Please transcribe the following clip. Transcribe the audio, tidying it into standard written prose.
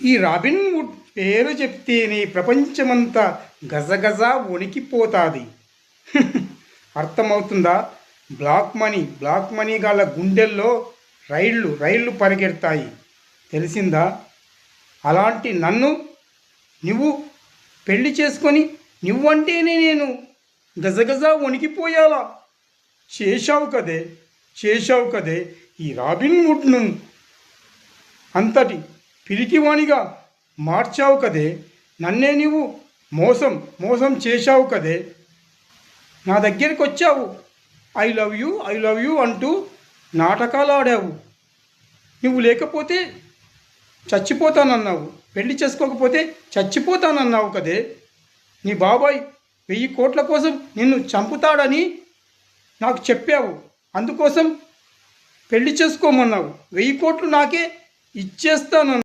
ఈ robin would పేరు చెప్తేనే ప్రపంచమంతా గజగజ వణికిపోతాది. అర్థమవుతుందా? బ్లాక్ మనీ గల గుండెల్లో రైళ్ళు పరిగెడతాయి. తెలిసిందా? అలాంటి నన్ను నువ్వు పెళ్లి చేసుకొని నువ్వంటేనే నేను గజగజ వణికిపోయాలా? చేశావు కదే ఈ రాబిన్ వుడ్ను అంతటి పిరికివాణిగా మార్చావు కదే. నన్నే నువ్వు మోసం చేశావు కదే. నా దగ్గరికి వచ్చావు, ఐ లవ్ యూ అంటూ నాటకాలు ఆడావు. నువ్వు లేకపోతే చచ్చిపోతానన్నావు, పెళ్లి చేసుకోకపోతే చచ్చిపోతానన్నావు కదే. నీ బాబాయ్ 1000 కోట్ల కోసం నిన్ను చంపుతాడని నాకు చెప్పావు. అందుకోసం పెళ్లి చేసుకోమన్నావు. 1000 కోట్లు నాకే ఇచ్చేస్తానన్నావు.